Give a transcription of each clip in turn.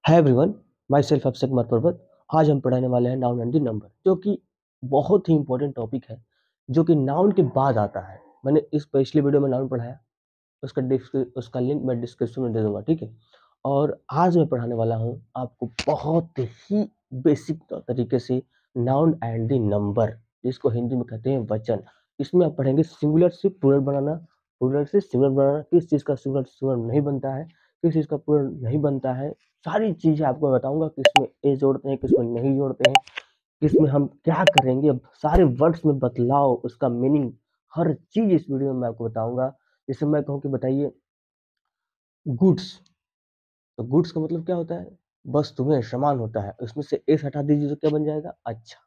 Hi everyone, my self Abhishek Kumar पर्वत। आज हम पढ़ाने वाले हैं नाउन एंड द नंबर, जो कि बहुत ही इंपॉर्टेंट टॉपिक है, जो कि नाउन के बाद आता है। मैंने इस पिछली वीडियो में नाउन पढ़ाया, उसका लिंक मैं डिस्क्रिप्शन में दे दूंगा, ठीक है। और आज मैं पढ़ाने वाला हूँ आपको बहुत ही बेसिक तरीके से नाउन एंड द नंबर, जिसको हिंदी में कहते हैं वचन। इसमें आप पढ़ेंगे सिंगुलर से प्लूरल बनाना, प्लूरल से सिंगुलर बनाना, किस चीज़ का सिंगुलर सिंगुलर नहीं बनता है, किस चीज़ का प्लूरल नहीं बनता है। सारी चीज़ें आपको बताऊंगा, किसमें ए जोड़ते हैं, किसमें नहीं जोड़ते हैं, किसमें हम क्या करेंगे। अब सारे वर्ड्स में बदलाव, उसका मीनिंग, हर चीज़ इस वीडियो में मैं आपको बताऊंगा। जैसे मैं कहूँ कि बताइए गुड्स, तो गुड्स का मतलब क्या होता है? वस्तुएं, सामान होता है। उसमें से एस हटा दीजिए तो क्या बन जाएगा? अच्छा।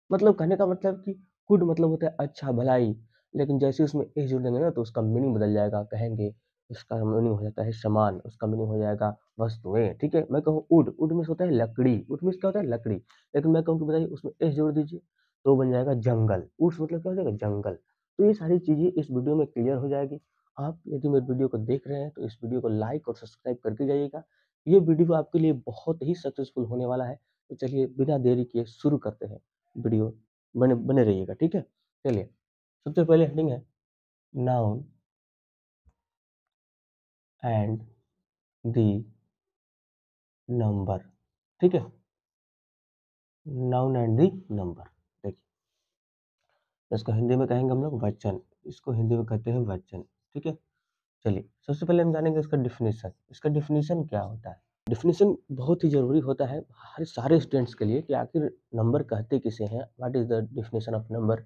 मतलब कहने का मतलब कि गुड मतलब होता है अच्छा, भलाई। लेकिन जैसे उसमें एस जोड़ देंगे ना, तो उसका मीनिंग बदल जाएगा। कहेंगे उसका मीनिंग हो जाता है सामान, उसका मीनिंग हो जाएगा वस्तुएं, ठीक है। मैं कहूँ वुड, वुड मीन्स होता है लकड़ी, वुड मीन्स क्या होता है? लकड़ी। लेकिन मैं कहूँ कि बताइए उसमें एस जोड़ दीजिए तो बन जाएगा जंगल। वुड्स मतलब क्या हो जाएगा? जंगल। तो ये सारी चीजें इस वीडियो में क्लियर हो जाएगी। आप यदि मेरे वीडियो को देख रहे हैं तो इस वीडियो को लाइक और सब्सक्राइब करके जाइएगा। ये वीडियो आपके लिए बहुत ही सक्सेसफुल होने वाला है। तो चलिए बिना देरी किए शुरू करते हैं वीडियो। बने बने रहिएगा, ठीक है। चलिए, सबसे पहले हेडिंग है नाउन एंड दी नंबर, ठीक है। नाउन एंड दी नंबर, देखिए इसको हिंदी में कहेंगे हम लोग वचन। इसको हिंदी में कहते हैं वचन, ठीक है। चलिए सबसे पहले हम जानेंगे इसका डिफिनीशन। इसका डिफिनीशन क्या होता है? डिफिनीशन बहुत ही जरूरी होता है हर सारे स्टूडेंट्स के लिए कि आखिर नंबर कहते किसे हैं, what is the definition of number.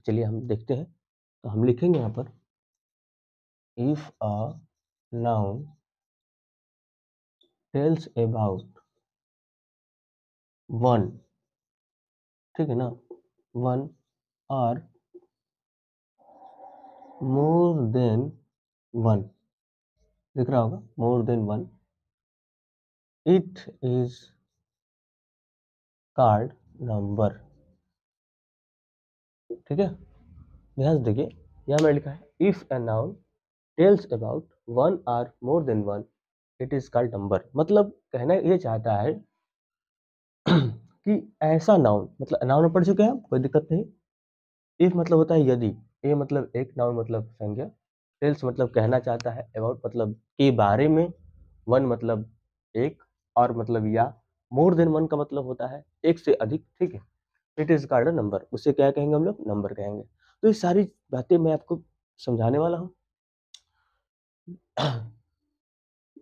चलिए हम देखते हैं। तो हम लिखेंगे यहाँ पर if a noun tells about one, ठीक है ना, वन और मोर देन वन, दिख रहा होगा more than one, it is called number, ठीक है। ध्यान से देखिए, यहाँ मैंने लिखा है if a noun tells about one और more than one, it is called number. मतलब कहना ये चाहता है कि ऐसा नाउन, मतलब नाउन पढ़ चुके हैं आप, कोई दिक्कत नहीं। इफ मतलब होता है यदि, ए मतलब एक, नाउन मतलब संज्ञा, टेल्स मतलब कहना चाहता है, अबाउट मतलब के बारे में, वन मतलब एक, और मतलब या, मोर देन वन का मतलब होता है एक से अधिक, ठीक है। It is called a number, उसे क्या कहेंगे हम लोग? नंबर कहेंगे। तो ये सारी बातें मैं आपको समझाने वाला हूँ।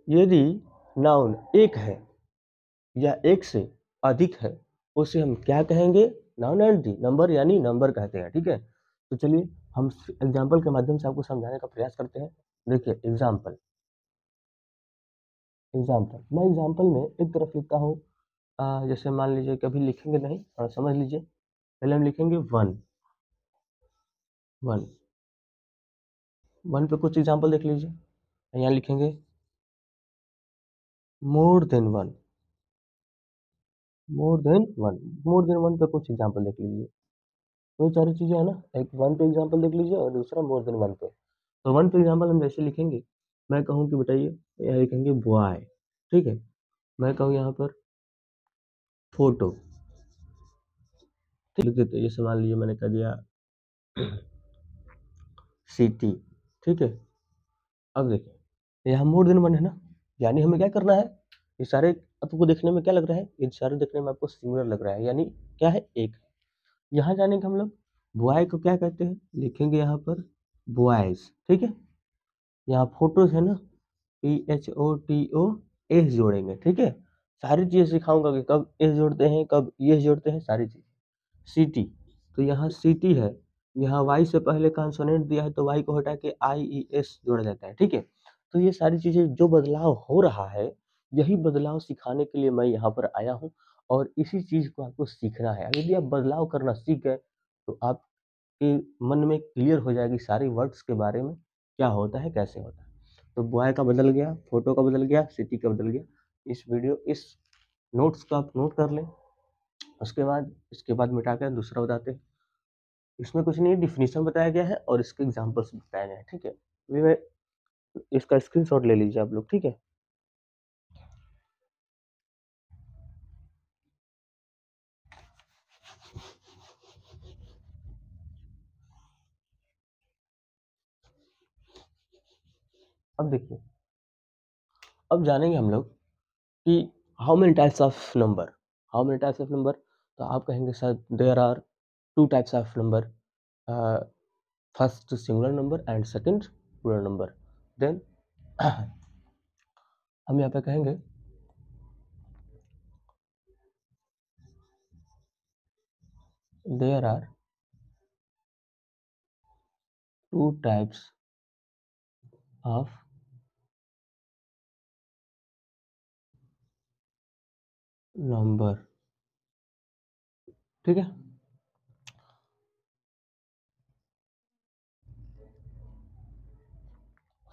यदि नाउन एक है या एक से अधिक है, उसे हम क्या कहेंगे? नाउन एंड दी नंबर, यानी नंबर कहते हैं, ठीक है। तो चलिए हम एग्जाम्पल के माध्यम से आपको समझाने का प्रयास करते हैं। देखिए एग्जाम्पल, मैं एग्जाम्पल में एक तरफ लिखता हूँ। जैसे मान लीजिए, कभी लिखेंगे नहीं, समझ लीजिए। पहले हम लिखेंगे वन, वन, वन पे कुछ एग्जाम्पल देख लीजिए। यहाँ लिखेंगे मोर देन वन, मोर देन वन, मोर देन वन पे कुछ एग्जाम्पल देख लीजिए। दो सारी चीजें है ना, एक वन पे एग्जाम्पल देख लीजिए और दूसरा मोर देन वन पे। तो वन पे एग्जाम्पल हम जैसे लिखेंगे, मैं कहूँ कि बताइए, यहाँ लिखेंगे बॉय, ठीक है। मैं कहूँ यहाँ पर फोटो, ठीक लिख देते। जैसे मान लीजिए मैंने कह दिया सिटी, ठीक है। अब देखिए यहाँ मोर देन वन है ना, यानी हमें क्या करना है? ये सारे आपको देखने में क्या लग रहा है? ये सारे देखने में आपको सिमिलर लग रहा है, यानी क्या है? एक। यहाँ जाने के हम लोग बॉय को क्या कहते हैं? लिखेंगे यहाँ पर बॉयज, ठीक है। यहाँ फोटोज है ना, PHOTO, एस जोड़ेंगे, ठीक है। सारी चीजें सिखाऊंगा कि कब एस जोड़ते हैं, कब एस जोड़ते हैं, सारी चीज। सिटी, तो यहाँ सिटी है, यहाँ वाई से पहले कॉन्सोनेंट दिया है तो वाई को हटा के IES जोड़ा जाता है, ठीक है। तो ये सारी चीजें जो बदलाव हो रहा है, यही बदलाव सिखाने के लिए मैं यहाँ पर आया हूँ। और इसी चीज को आपको सीखना है। यदि आप बदलाव करना सीख गए तो आपके मन में क्लियर हो जाएगी सारी वर्ड्स के बारे में, क्या होता है, कैसे होता है। तो बॉय का बदल गया, फोटो का बदल गया, सिटी का बदल गया। इस नोट्स को आप नोट कर लें। उसके बाद इसके बाद मिटा कर दूसरा बताते हैं। इसमें कुछ नहीं, डिफिनीशन बताया गया है और इसके एग्जांपल्स बताए गए हैं, ठीक है। अभी मैं इसका स्क्रीनशॉट ले लीजिए आप लोग, ठीक है। अब देखिए, अब जानेंगे हम लोग कि how many types of number, how many types of number. तो आप कहेंगे sir there are two types of number, first singular number and second plural number. Then हम यहाँ पे कहेंगे there are two types of number. ठीक है,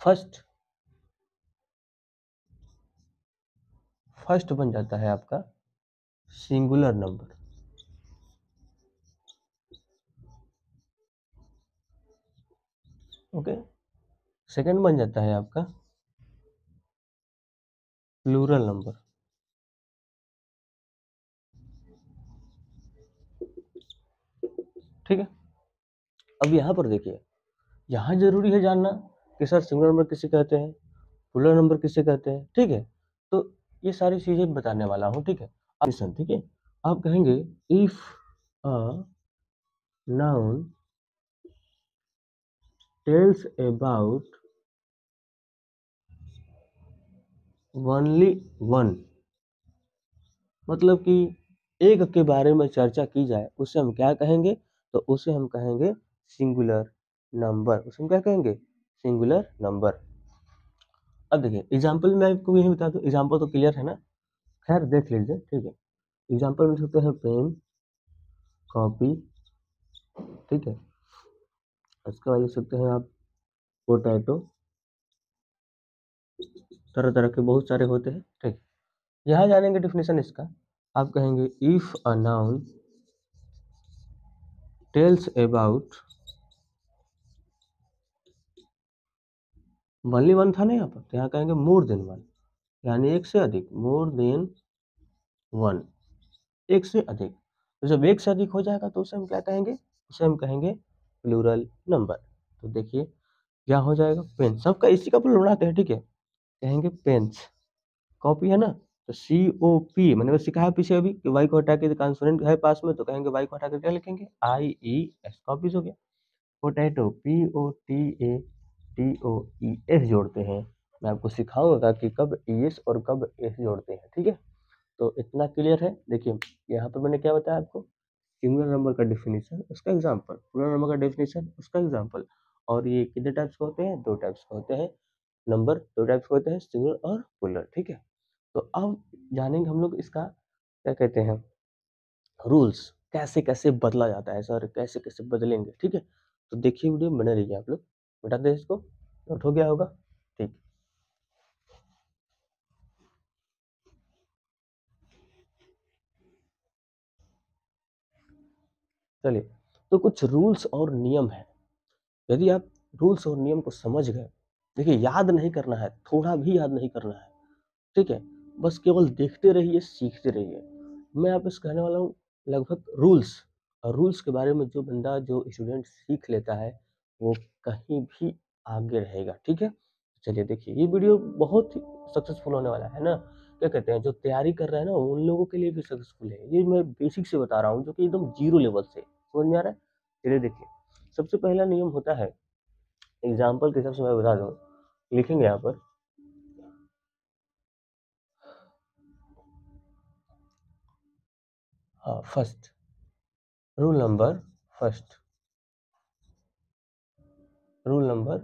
first first बन जाता है आपका सिंगुलर नंबर। ओके, सेकंड बन जाता है आपका प्लूरल नंबर। ठीक है, अब यहाँ पर देखिए, यहाँ जरूरी है जानना कि सर सिंगुलर नंबर किसे कहते हैं, प्लूरल नंबर किसे कहते हैं। ठीक है, तो ये सारी चीजें बताने वाला हूँ। ठीक है, ठीक है, आप कहेंगे if a noun tells about only one, मतलब कि एक के बारे में चर्चा की जाए, उसे हम क्या कहेंगे, तो उसे हम कहेंगे सिंगुलर नंबर। उसे हम क्या कहेंगे, सिंगुलर नंबर। अब देखिए एग्जाम्पल मैं आपको यही बता दूं, एग्जाम्पल तो क्लियर है ना, खैर देख लीजिए। ठीक है, एग्जाम्पल में सकते हैं पेन, कॉपी, ठीक है, उसके बाद लिख सकते हैं आप पोटैटो, तरह तरह के बहुत सारे होते हैं। ठीक, यहाँ जानेंगे डेफिनेशन इसका। आप कहेंगे if a noun tells about, only one था ना यहाँ पर, तो यहाँ कहेंगे मोर देन वन, यानी एक से अधिक, मोर देन वन, एक से अधिक। तो जब एक से अधिक हो जाएगा तो उसे हम क्या कहेंगे, उसे हम कहेंगे प्लूरल नंबर। तो देखिए क्या हो जाएगा, पेन, सबका इसी का प्लूरल बनाते हैं। ठीक है, कहेंगे पेन्स, कॉपी है ना, तो COP, मैंने बस सिखाया पीछे अभी कि वाई को हटा के कॉन्सोनेंट है पास में, तो कहेंगे वाई को हटा कर क्या लिखेंगे, IES, कॉपीज हो गया। पोटैटो, POTATOES जोड़ते हैं। मैं आपको सिखाऊंगा कि कब ES और कब S जोड़ते हैं। ठीक है, तो इतना क्लियर है। देखिए यहाँ पर मैंने क्या बताया आपको, सिंगुलर नंबर का डेफिनेशन उसका एग्जांपल, प्लूरल नंबर का डेफिनेशन उसका एग्जांपल। और ये कितने टाइप्स के होते हैं, दो टाइप्स के होते हैं नंबर, दो टाइप्स के होते हैं, सिंगुलर और प्लूरल। ठीक है, तो अब जानेंगे हम लोग इसका क्या कहते हैं, रूल्स, कैसे कैसे बदला जाता है सर, कैसे कैसे बदलेंगे। ठीक है, तो देखिए वीडियो बने रहिए आप लोग। बता दें इसको, नोट हो गया होगा। ठीक, चलिए, तो कुछ रूल्स और नियम है। यदि आप रूल्स और नियम को समझ गए, देखिए याद नहीं करना है, थोड़ा भी याद नहीं करना है। ठीक है, बस केवल देखते रहिए, सीखते रहिए। मैं आपसे कहने वाला हूँ लगभग रूल्स, और रूल्स के बारे में जो बंदा, जो स्टूडेंट सीख लेता है, वो कहीं भी आगे रहेगा। ठीक है, चलिए देखिए ये वीडियो बहुत ही सक्सेसफुल होने वाला है ना, क्या कहते हैं, जो तैयारी कर रहे हैं ना उन लोगों के लिए भी सक्सेसफुल है। ये मैं बेसिक से बता रहा हूँ, जो कि एकदम जीरो लेवल से, समझ में आ रहा है। चलिए देखिए, सबसे पहला नियम होता है, एग्जाम्पल के हिसाब से मैं बता दूँ, लिखेंगे यहाँ पर, हाँ first rule number, first rule number,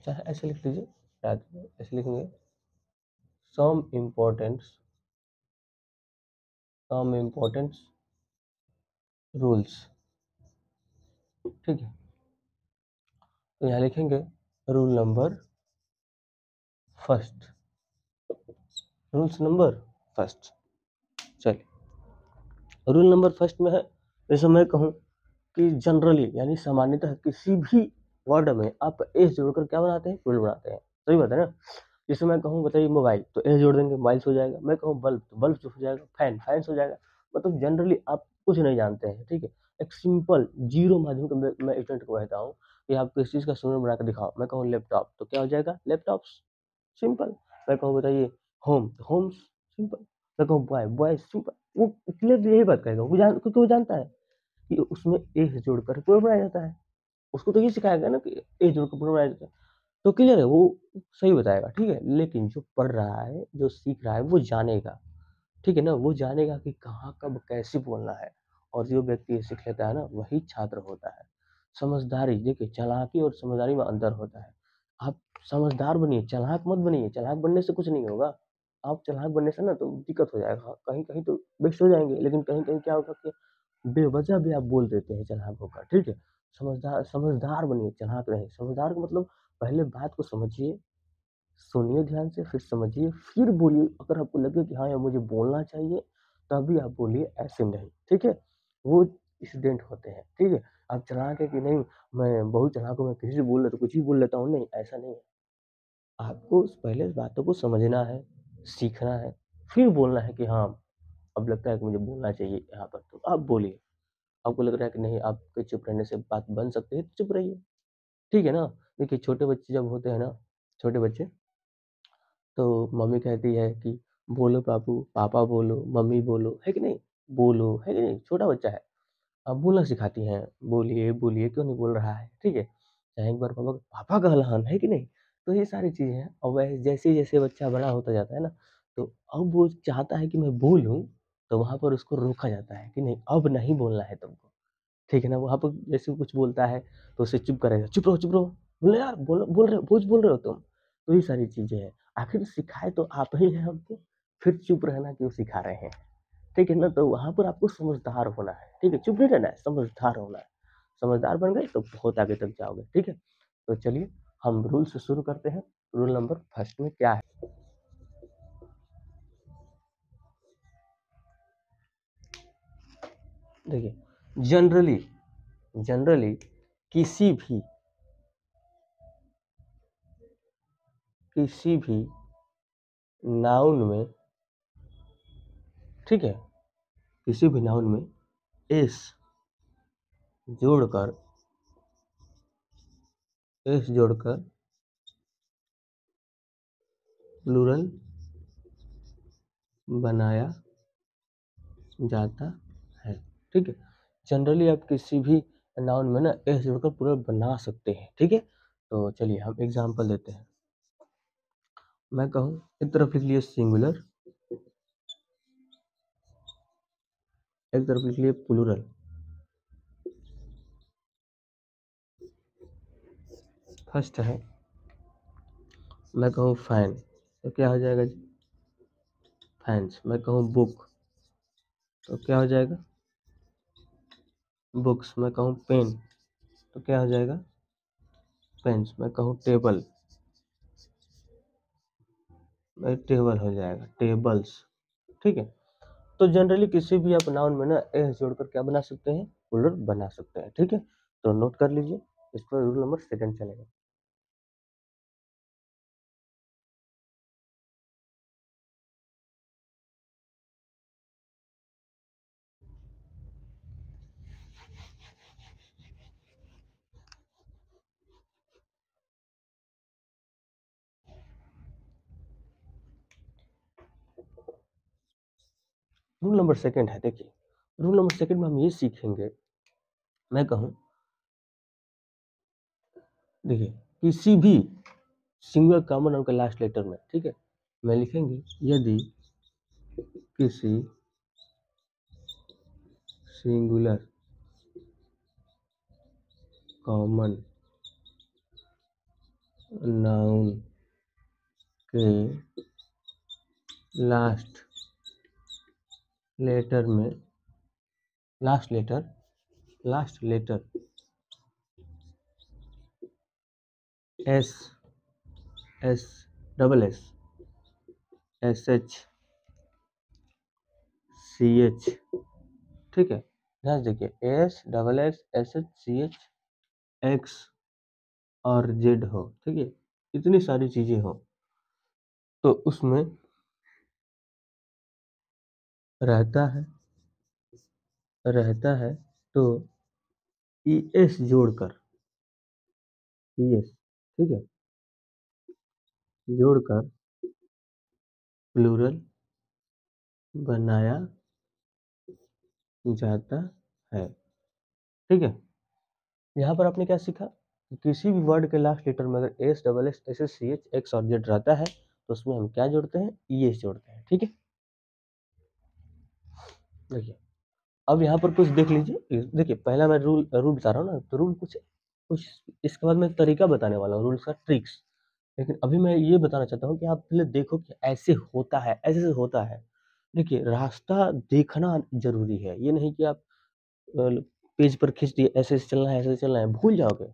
चाहे ऐसे लिख लीजिए, याद है, ऐसे लिखेंगे, सम इम्पोर्टेंट्स, सम इम्पोर्टेंट्स रूल्स। ठीक है, तो यहाँ लिखेंगे rule number first, rules number first. चलिए, रूल नंबर फर्स्ट में है, जैसे मैं कहूँ कि जनरली यानी सामान्यतः किसी भी वर्ड में आप एस जोड़कर क्या बनाते हैं, रूल बनाते हैं। सही बात है ना। जैसे मैं कहूँ बताइए मोबाइल, तो एस जोड़ देंगे, मोबाइल्स हो जाएगा। मैं कहूँ बल्ब, तो बल्ब हो जाएगा, फैन, फैंस हो जाएगा। मतलब जनरली आप कुछ नहीं जानते हैं। ठीक है, एक सिंपल जीरो माध्यम का मैं स्टूडेंट को कहता हूँ, कि आप किस चीज़ का सिनोनिम बना के दिखाओ। मैं कहूँ लैपटॉप तो क्या हो जाएगा लैपटॉप्स, सिंपल। मैं कहूँ बताइए होम तो होम्स, सिंपल। मैं कहूँ बॉय, बॉयज़, सिंपल। वो क्लियरली यही बात कहेगा, क्योंकि वो जानता है कि उसमें ए से जोड़कर पूरा बनाया जाता है। उसको तो ये सिखाया गया ना कि ए जोड़कर पूरा बनाया जाता है। तो क्लियर है, वो सही बताएगा, ठीक है? लेकिन जो पढ़ रहा है, जो सीख रहा है, वो जानेगा, ठीक है ना? वो जानेगा कि कहाँ, कब, कैसे बोलना है। और जो व्यक्ति ये सीख लेता है ना, वही छात्र होता है। समझदारी, देखिए चालाकी और समझदारी में अंतर होता है। आप समझदार बनिए, चालाक मत बनिए, चालाक बनने से कुछ नहीं होगा। आप चालाक बनने से ना तो दिक्कत हो जाएगा, कहीं-कहीं तो बेइज्जत हो जाएँगे, लेकिन कहीं-कहीं क्या होगा कि बेवजह भी आप बोल देते हैं चालाक होकर, ठीक है? समझदार समझदार बनिए, चालाक नहीं। समझदार का मतलब पहले बात को समझिए, सुनिए ध्यान से, फिर समझिए, फिर बोलिए। अगर आपको लगे कि हाँ यार मुझे बोलना चाहिए, तभी आप बोलिए, ऐसे नहीं, ठीक है? वो इंसिडेंट होते हैं, ठीक है? आप चालाक है कि नहीं, मैं बहुत चालाक हूँ, मैं किसी से बोल लेता हूँ, कुछ भी बोल लेता हूँ, नहीं, ऐसा नहीं है। आपको पहले बातों को समझना है, सीखना है, फिर बोलना है कि हाँ, अब लगता है कि मुझे बोलना चाहिए यहाँ पर, तो आप बोलिए। आपको लग रहा है कि नहीं, आपके चुप रहने से बात बन सकती है, तो चुप रहिए, ठीक है ना? देखिए छोटे बच्चे जब होते हैं ना, छोटे बच्चे, तो मम्मी कहती है कि बोलो बाबू, पापा बोलो, मम्मी बोलो, है कि नहीं? बोलो, है कि नहीं? छोटा बच्चा है, आप बोलना सिखाती हैं, बोलिए, बोलिए, क्यों नहीं बोल रहा है, ठीक है? चाहे एक बार पापा पापा कहलहन, है कि नहीं? तो ये सारी चीज़ें हैं और वह जैसे-जैसे बच्चा बड़ा होता जाता है ना, तो अब वो चाहता है कि मैं बोलूँ, तो वहाँ पर उसको रोका जाता है कि नहीं, अब नहीं बोलना है तुमको। ठीक है ना? वहाँ पर जैसे वो कुछ बोलता है, तो उसे चुप करेगा, "चुप रहो, चुप रहो, बोलो यार, बोल रहे हो, कुछ बोल रहे हो तुम?" तो ये सारी चीज़ें हैं। आखिर सिखाए तो आप ही हैं हमको, फिर चुप रहना क्यों सिखा रहे हैं? ठीक है ना? तो वहाँ पर आपको समझदार होना है, ठीक है? चुप नहीं रहना है, समझदार होना है। समझदार बन गए तो बहुत आगे तक जाओगे, ठीक है? तो चलिए हम रूल से शुरू करते हैं। रूल नंबर फर्स्ट में क्या है? देखिए, जनरली जनरली किसी भी किसी भी नाउन में, ठीक है? किसी भी नाउन में एस जोड़कर एस जोड़कर प्लूरल बनाया जाता है, ठीक है? जनरली आप किसी भी नाउन में ना एस जोड़कर प्लूरल बना सकते हैं, ठीक है? तो चलिए हम एग्ज़ाम्पल देते हैं। मैं कहूँ, एक तरफ लिख लिए सिंगुलर, एक तरफ लिख लिए प्लूरल। फर्स्ट है, मैं कहूँ फैन, तो क्या हो जाएगा जी? फैन्स। मैं कहूँ बुक, तो क्या हो जाएगा? बुक्स। मैं कहूँ पेन, तो क्या हो जाएगा? पेन्स। मैं कहूँ टेबल, टेबल हो जाएगा, टेबल्स, ठीक है? तो जनरली किसी भी आप नाउन में ना एस जोड़कर क्या बना सकते हैं? प्लूरल बना सकते हैं, ठीक है? तो नोट कर लीजिए, इस पर रूल नंबर सेकंड चलेगा। रूल नंबर सेकंड है, देखिए, रूल नंबर सेकंड में हम ये सीखेंगे, मैं कहूँ, देखिए, किसी भी सिंगल कॉमन नाउन के लास्ट लेटर में, ठीक है? मैं लिखेंगे, यदि किसी सिंगुलर कॉमन नाउन के लास्ट लेटर में, last letter S, S, double S, S H, C H, ठीक है? ध्यान से देखिए, S double S, S H, C H, X और जेड हो, ठीक है? इतनी सारी चीजें हो, तो उसमें रहता है रहता है, तो ई एस जोड़कर ES, ठीक है, जोड़कर प्लूरल बनाया जाता है, ठीक है। यहाँ पर आपने क्या सीखा कि किसी भी वर्ड के लास्ट लेटर में अगर S double S S S C H X और जेड रहता है तो उसमें हम क्या जोड़ते हैं, ES जोड़ते हैं, ठीक है। देखिए अब यहाँ पर कुछ देख लीजिए, देखिए पहला मैं रूल रूल बता रहा हूँ ना, तो रूल कुछ कुछ इसके बाद मैं तरीका बताने वाला हूँ, रूल्स का ट्रिक्स। लेकिन अभी मैं ये बताना चाहता हूँ कि आप पहले देखो कि ऐसे होता है, ऐसे से होता है। देखिए रास्ता देखना जरूरी है, ये नहीं कि आप पेज पर खींच दिए ऐसे से चलना है, ऐसे से चलना है, भूल जाओगे।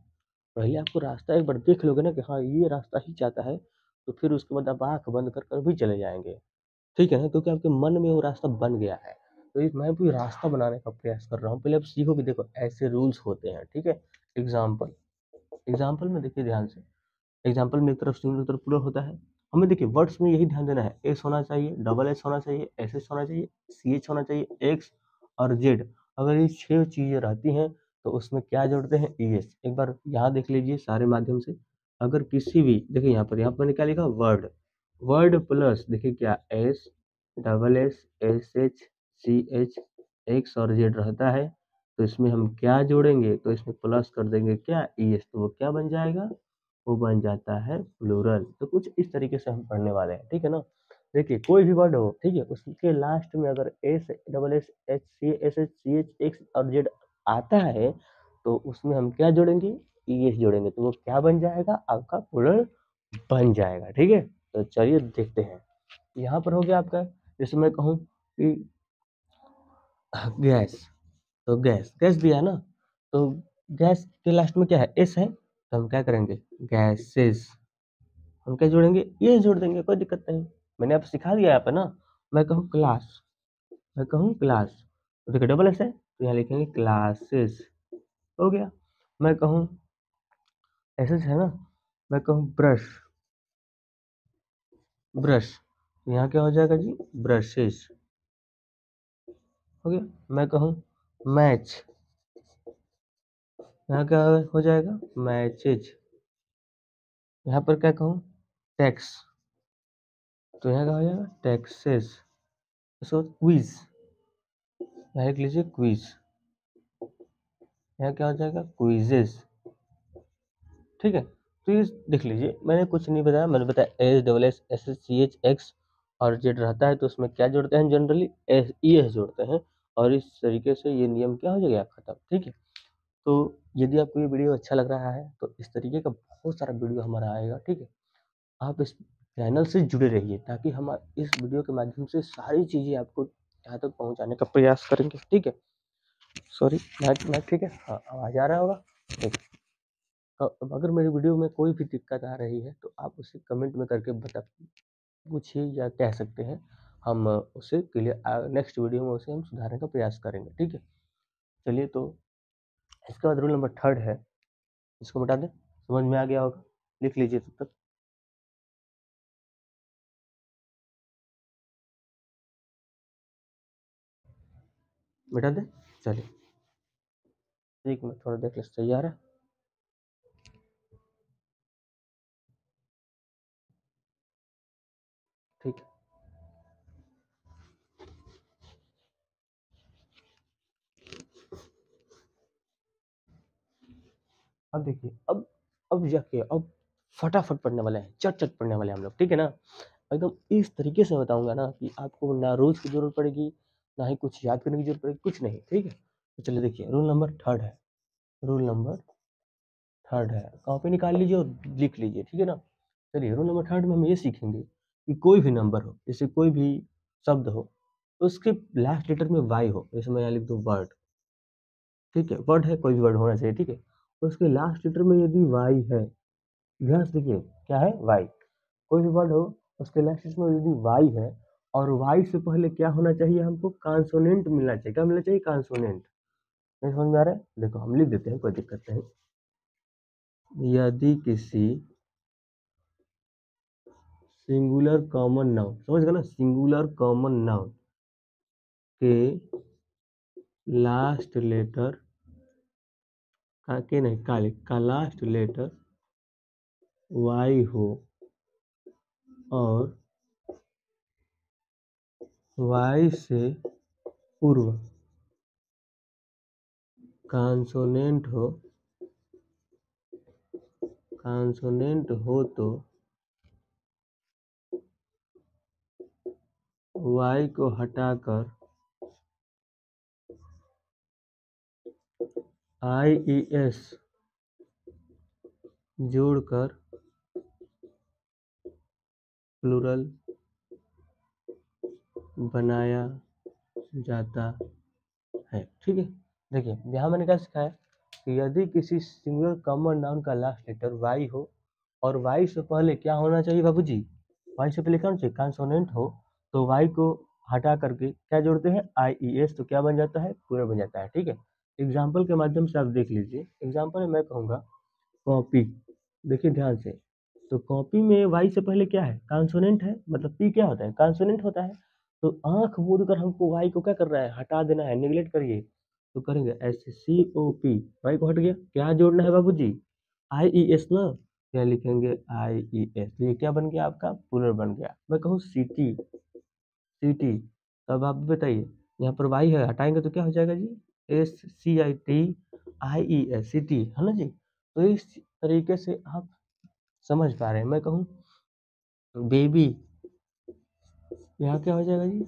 पहले आपको रास्ता एक बार देख लोगे ना कि हाँ ये रास्ता ही जाता है, तो फिर उसके बाद आप आँख बंद कर कर भी चले जाएँगे, ठीक है ना? क्योंकि आपके मन में वो रास्ता बन गया है। तो ये मैं भी रास्ता बनाने का प्रयास कर रहा हूँ। पहले आप सीखो कि देखो ऐसे रूल्स होते हैं, ठीक है? एग्ज़ाम्पल एग्ज़ाम्पल में देखिए ध्यान से, एग्ज़ाम्पल में एक तरफ सिंगुलर, एक तरफ प्लूरल होता है। हमें देखिए वर्ड्स में यही ध्यान देना है, एस होना चाहिए, डबल एस होना चाहिए, एसएच होना चाहिए, सीएच होना चाहिए, एक्स और जेड। अगर ये 6 चीज़ें रहती हैं तो उसमें क्या जोड़ते हैं, ईएस। एक बार यहाँ देख लीजिए सारे माध्यम से, अगर किसी भी देखिए यहाँ पर मैंने क्या लिखा, वर्ड, वर्ड प्लस देखिए क्या S, double S, SH, CH, X और जेड रहता है तो इसमें हम क्या जोड़ेंगे, तो इसमें प्लस कर देंगे क्या, ईएस, तो वो क्या बन जाएगा, वो बन जाता है प्लूरल। तो कुछ इस तरीके से हम पढ़ने वाले हैं, ठीक है ना। देखिए कोई भी वर्ड हो, ठीक है, उसके लास्ट में अगर S double S H C S H C H X और जेड आता है तो उसमें हम क्या जोड़ेंगे, ES जोड़ेंगे, तो वो क्या बन जाएगा, आपका प्लूरल बन जाएगा, ठीक है। तो चलिए देखते हैं, यहाँ पर हो गया आपका, जैसे मैं कहूँ कि गैस, तो गैस गैस दिया है ना, तो गैस के लास्ट में क्या है, एस है, तो हम क्या करेंगे, गैसेस, हम क्या जोड़ेंगे, ये जोड़ देंगे, कोई दिक्कत नहीं। मैंने आपको सिखा दिया यहाँ पे ना। मैं कहूँ क्लास, मैं कहूँ क्लास, तो देखिए डबल एस है तो यहाँ लिखेंगे क्लासेस, हो गया। मैं कहूँ एस एस है ना, मैं कहूँ ब्रश, ब्रश, तो यहाँ क्या हो जाएगा जी, ब्रशेस, हो गया। मैं कहूँ मैच, यहाँ क्या हो जाएगा, मैचेज। यहाँ पर क्या कहूँ, टैक्स, तो यहाँ क्या हो जाएगा, टैक्सेस। इसको क्विज, यहाँ लिख लीजिए क्विज, यहाँ क्या हो जाएगा, क्विजेस, ठीक है। तो ये देख लीजिए मैंने कुछ नहीं बताया, मैंने बताया S double S S S C H X और जेड रहता है तो उसमें क्या जोड़ते हैं, जनरली एस ई एस जोड़ते हैं, और इस तरीके से ये नियम क्या हो जाएगा, खत्म, ठीक है। तो यदि आपको ये वीडियो अच्छा लग रहा है तो इस तरीके का बहुत सारा वीडियो हमारा आएगा, ठीक है। आप इस चैनल से जुड़े रहिए ताकि हम इस वीडियो के माध्यम से सारी चीज़ें आपको यहाँ तक पहुँचाने का प्रयास करेंगे, ठीक है। सॉरी नेट नेट, ठीक है, हाँ आवाज़ आ रहा होगा, ठीक है। अब अगर मेरी वीडियो में कोई भी दिक्कत आ रही है तो आप उसे कमेंट में करके बता पूछिए या कह सकते हैं, हम उसे क्लियर नेक्स्ट वीडियो में उसे हम सुधारने का प्रयास करेंगे, ठीक है। चलिए तो इसके बाद रूल नंबर 3 है, इसको बता दें, समझ में आ गया होगा, लिख लीजिए तब तक। बता दें, चलिए, एक मिनट थोड़ा देख ले, सही आ रहा है। ठीक है, अब देखिए, अब जाके अब फटाफट पढ़ने वाले हैं, चट पढ़ने वाले हैं हम लोग, ठीक है ना। एकदम इस तरीके से बताऊंगा ना कि आपको ना रोज की जरूरत पड़ेगी, ना ही कुछ याद करने की जरूरत पड़ेगी, कुछ नहीं, ठीक है। तो चलिए देखिए रूल नंबर 3 है, रूल नंबर 3 है, कॉपी निकाल लीजिए और लिख लीजिए, ठीक है ना। चलिए रूल नंबर 3 में हम ये सीखेंगे कि कोई भी नंबर हो, जैसे कोई भी शब्द हो, तो उसके लास्ट लेटर में वाई हो, जैसे मैं यहाँ लिख दूँ वर्ड, ठीक है, वर्ड है, कोई भी वर्ड होना चाहिए, ठीक है। तो उसके लास्ट लेटर में यदि वाई है, ध्यान से देखिए क्या है, वाई, कोई भी वर्ड हो उसके लास्ट लेटर में यदि वाई है और वाई से पहले क्या होना चाहिए, हमको कॉन्सोनेंट मिलना चाहिए, क्या मिलना चाहिए, कॉन्सोनेंट। नहीं समझ में आ रहा है, देखो हम लिख देते हैं, कोई दिक्कत नहीं। यदि किसी सिंगुलर कॉमन नाउन, समझ गए ना, सिंगुलर कॉमन नाउन के लास्ट लेटर का, के नहीं का लास्ट लेटर वाई हो और वाई से पूर्व कांसोनेंट हो तो वाई को हटाकर IES जोड़कर प्लूरल बनाया जाता है। ठीक है, देखिए यहाँ मैंने क्या सिखाया कि यदि किसी सिंगल कॉमन नाउन का लास्ट लेटर वाई हो और वाई से पहले क्या होना चाहिए बाबूजी, वाई से पहले क्या होना चाहिए, कंसोनेंट हो, तो वाई को हटा करके क्या जोड़ते हैं, IES, तो क्या बन जाता है, पूरा बन जाता है। ठीक है, एग्जाम्पल के माध्यम से आप देख लीजिए। एग्जाम्पल में मैं कहूँगा कॉपी, देखिए ध्यान से, तो कॉपी में वाई से पहले क्या है, कॉन्सोनेंट है, मतलब पी क्या होता है, कॉन्सोनेंट होता है। तो आंख मूंद कर हमको वाई को क्या कर रहा है, हटा देना है, निगलेक्ट करिए, तो करेंगे SCOP, वाई को हट गया, क्या जोड़ना है बाबूजी, IES ना, क्या लिखेंगे, IES, ये क्या बन गया आपका, प्लूरल बन गया। मैं कहूँ सिटी, तब आप बताइए, यहाँ पर वाई है, हटाएंगे तो क्या हो जाएगा जी, SCITIES, सिटी, है ना जी। तो इस तरीके से आप समझ पा रहे हैं। मैं कहूँ बेबी, यहाँ क्या हो जाएगा जी,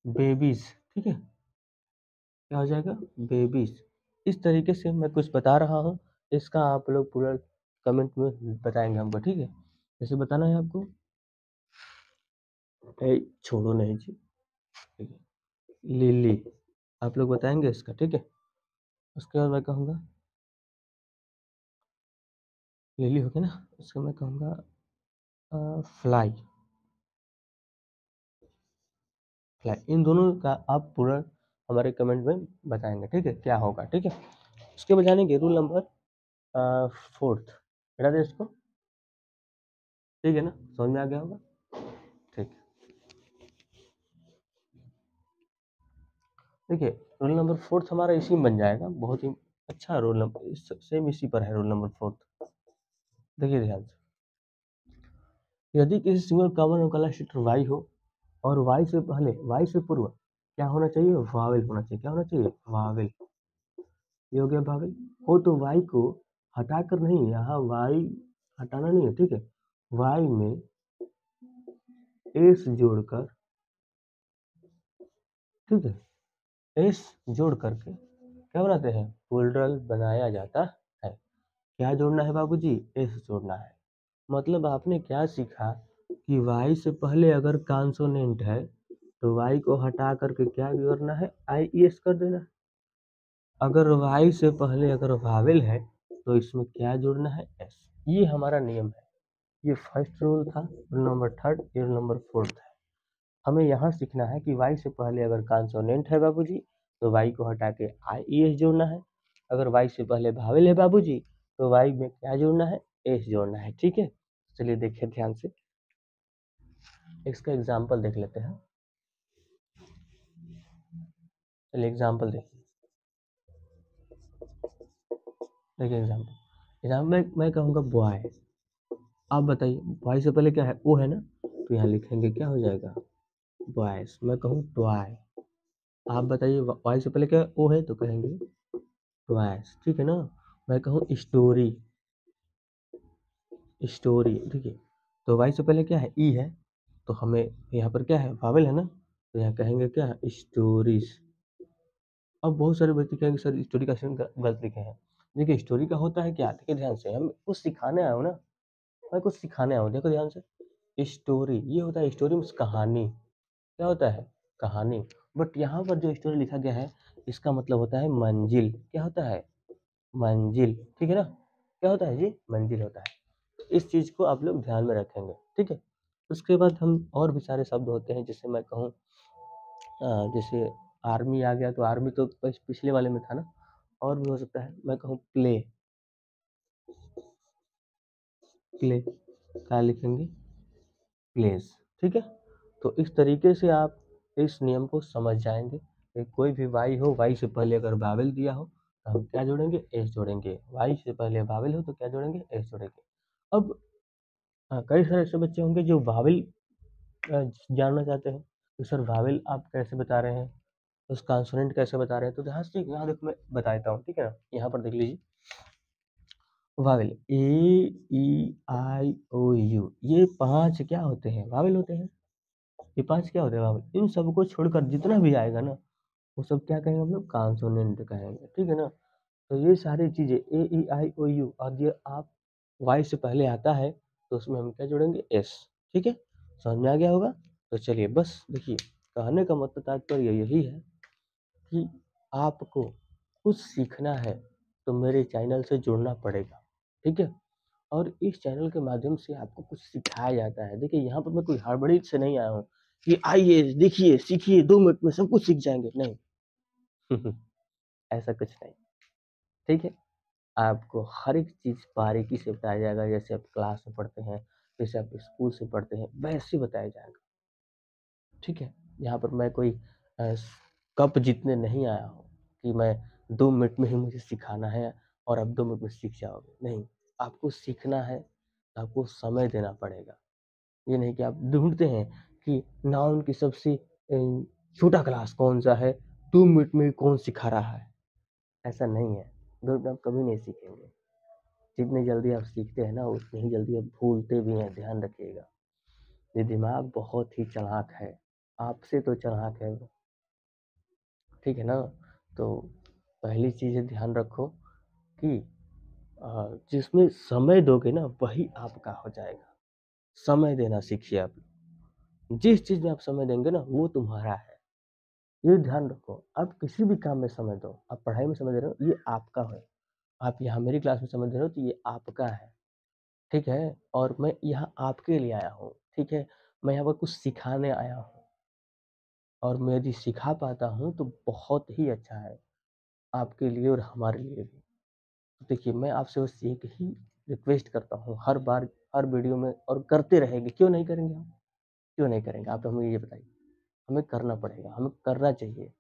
बेबीज, ठीक है, क्या हो जाएगा, बेबीज। इस तरीके से मैं कुछ बता रहा हूँ, इसका आप लोग पूरा कमेंट में बताएंगे हमको, ठीक है, जैसे बताना है आपको, छोड़ो नहीं जी, ठीक है, लिली, आप लोग बताएंगे इसका, ठीक है। उसके बाद मैं कहूँगा लिली हो गया ना, उसके मैं कहूँगा फ्लाई, इन दोनों का आप पूरा हमारे कमेंट में बताएंगे, ठीक है, क्या होगा, ठीक है। उसके बाद जानेंगे रूल नंबर 4, बता दें इसको, ठीक है ना, समझ में आ गया होगा, ठीक। देखिए रूल नंबर 4 हमारा इसी में बन जाएगा, बहुत ही अच्छा रोल नंबर, सेम इसी पर है रूल नंबर 4। देखिए ध्यान से, यदि किसी सिंगल कॉमन का लास्ट लेटर वाई हो और वाई से पहले, वाई से पूर्व क्या होना चाहिए, वावेल होना चाहिए, क्या होना चाहिए, वावेल, ये हो गया वावेल, हो तो वाई को हटाकर नहीं, यहाँ वाई हटाना नहीं है, ठीक है, वाई में एस जोड़कर, ठीक है, एस जोड़ करके क्या बनाते हैं, प्लूरल बनाया जाता है। क्या जोड़ना है बाबूजी, एस जोड़ना है। मतलब आपने क्या सीखा कि वाई से पहले अगर कॉन्सोनेंट है तो वाई को हटा करके क्या करना है, IES कर देना। अगर वाई से पहले अगर वावेल है तो इसमें क्या जोड़ना है, एस। ये हमारा नियम है, ये फर्स्ट रूल था, रूल नंबर 3, ये रूल नंबर 4 है। हमें यहाँ सीखना है कि वाई से पहले अगर कॉन्सोनेंट है बाबूजी तो वाई को हटा के IES जोड़ना है, अगर वाई से पहले वावेल है बाबूजी तो वाई में क्या जोड़ना है, एस जोड़ना है, ठीक है। चलिए देखिए ध्यान से, इसका एग्जाम्पल देख लेते हैं। चलिए एग्जाम्पल देखिए, देखिए एग्जाम्पल, मैं कहूँगा बॉय, आप बताइए बॉय से पहले क्या है, ओ है ना, तो यहाँ लिखेंगे क्या हो जाएगा, बॉयस। मैं कहूँ टॉय, आप बताइए बॉय से पहले क्या है, ओ है, तो कहेंगे टॉयस, ठीक है ना। मैं कहूँ स्टोरी, स्टोरी, देखिए, तो वाई से पहले क्या है, ई है, तो हमें यहाँ पर क्या है, वावेल है ना, तो यहाँ कहेंगे क्या, स्टोरीज। अब बहुत सारे व्यक्ति कहेंगे सर स्टोरी का गलत लिखे हैं। देखिए स्टोरी का होता है क्या, देखिए ध्यान से, हम कुछ सिखाने आए हो ना, मैं कुछ सिखाने आया हूँ, देखो ध्यान से, स्टोरी ये होता है, स्टोरी मीन्स कहानी, क्या होता है, कहानी। बट यहाँ पर जो स्टोरी लिखा गया है इसका मतलब होता है मंजिल, क्या होता है, मंजिल, ठीक है ना, क्या होता है जी, मंजिल होता है। इस चीज को आप लोग ध्यान में रखेंगे, ठीक है। उसके बाद हम और भी सारे शब्द होते हैं, जैसे मैं कहूँ जैसे आर्मी आ गया, तो आर्मी तो पिछले वाले में था ना, और भी हो सकता है, मैं कहूँ प्ले, प्ले क्या लिखेंगे, प्लेस, ठीक है। तो इस तरीके से आप इस नियम को समझ जाएंगे कि कोई भी वाई हो, वाई से पहले अगर वावेल दिया हो तो हम क्या जोड़ेंगे, एस जोड़ेंगे, वाई से पहले वावेल हो तो क्या जोड़ेंगे, एस जोड़ेंगे। अब कई सारे ऐसे बच्चे होंगे जो वावेल जानना चाहते हैं कि सर वावेल आप कैसे बता रहे हैं, उसका कॉन्सोनेंट कैसे बता रहे हैं। तो ध्यान से यहाँ देखो मैं बताता हूँ, ठीक है ना। यहाँ पर देख लीजिए Wavell A E I O you, ये 5 क्या होते हैं, वावेल होते हैं। ये 5 क्या होते हैं, वावेल। इन सबको छोड़कर जितना भी आएगा ना वो सब क्या कहेंगे हम लोग, कॉन्सोनेंट कहेंगे, ठीक है ना। तो ये सारी चीजें ए ई आई ओ यू, और ये आप वाई से पहले आता है तो उसमें हम क्या जोड़ेंगे, एस। ठीक है, समझ में आ गया होगा। तो चलिए बस देखिए, कहने का मतलब तात्पर्य यही है कि आपको कुछ सीखना है तो मेरे चैनल से जुड़ना पड़ेगा, ठीक है। और इस चैनल के माध्यम से आपको कुछ सिखाया जाता है। देखिए यहाँ पर मैं कोई हड़बड़ी से नहीं आया हूँ कि आइए देखिए सीखिए 2 मिनट में सब कुछ सीख जाएंगे, नहीं। ऐसा कुछ नहीं, ठीक है। आपको हर एक चीज़ बारीकी से बताया जाएगा, जैसे आप क्लास में पढ़ते हैं, जैसे आप स्कूल से पढ़ते हैं, वैसे बताया जाएगा, ठीक है। यहाँ पर मैं कोई कप जीतने नहीं आया हूँ कि मैं 2 मिनट में ही मुझे सिखाना है और आप 2 मिनट में सीख जाओगे, नहीं। आपको सीखना है तो आपको समय देना पड़ेगा। ये नहीं कि आप ढूंढते हैं कि नाउन की सबसे छोटा क्लास कौन सा है, 2 मिनट में कौन सिखा रहा है, ऐसा नहीं है। 2 मिनट में आप कभी नहीं सीखेंगे। जितनी जल्दी आप सीखते हैं ना उतनी ही जल्दी आप भूलते भी हैं, ध्यान रखिएगा। ये दिमाग बहुत ही चालाक है, आपसे तो चालाक है वो, ठीक है ना। तो पहली चीज़ है, ध्यान रखो कि जिसमें समय दोगे ना वही आपका हो जाएगा। समय देना सीखिए आप। जिस चीज़ में आप समय देंगे ना वो तुम्हारा है, ये ध्यान रखो। आप किसी भी काम में समय दो, आप पढ़ाई में समय दे रहे हो ये आपका है, आप यहाँ मेरी क्लास में समय दे रहे हो तो ये आपका है, ठीक है। और मैं यहाँ आपके लिए आया हूँ, ठीक है। मैं यहाँ पर कुछ सिखाने आया हूँ और मैं यदि सिखा पाता हूँ तो बहुत ही अच्छा है आपके लिए और हमारे लिए भी। तो देखिए मैं आपसे बस एक ही रिक्वेस्ट करता हूँ हर बार, हर वीडियो में, और करते रहेंगे, क्यों नहीं करेंगे हम, क्यों नहीं करेंगे, आप हमें ये बताइए। हमें करना पड़ेगा, हमें करना चाहिए,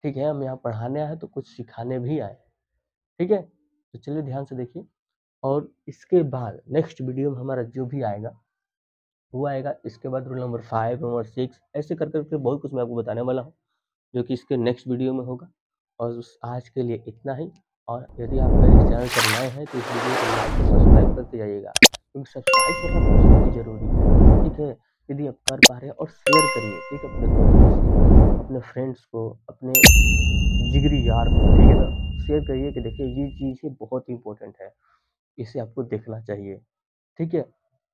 ठीक है। हम यहाँ पढ़ाने आए तो कुछ सिखाने भी आए, ठीक है। तो चलिए ध्यान से देखिए, और इसके बाद नेक्स्ट वीडियो में हमारा जो भी आएगा वो आएगा। इसके बाद रूल नंबर 5, नंबर 6, ऐसे कर करके बहुत कुछ मैं आपको बताने वाला हूँ जो कि इसके नेक्स्ट वीडियो में होगा। और आज के लिए इतना ही। और यदि आप मेरे चैनल पर नए हैं तो इस वीडियो को लाइक और सब्सक्राइब करते जाइएगा, क्योंकि सब्सक्राइब करना बहुत ही ज़रूरी है, ठीक है। यदि आप कर पा रहे हैं, और शेयर करिए, ठीक है, अपने दोस्तों से, अपने फ्रेंड्स को, अपने जिगरी यार को, ठीक है ना। शेयर करिए कि देखिए ये चीज़ बहुत ही इंपॉर्टेंट है, इसे आपको देखना चाहिए, ठीक है।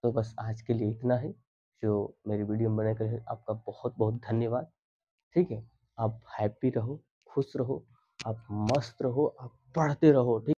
तो बस आज के लिए इतना ही। जो मेरी वीडियो बनाने के लिए आपका बहुत बहुत धन्यवाद, ठीक है। आप हैप्पी रहो, खुश रहो, आप मस्त रहो, आप पढ़ते रहो, ठीक।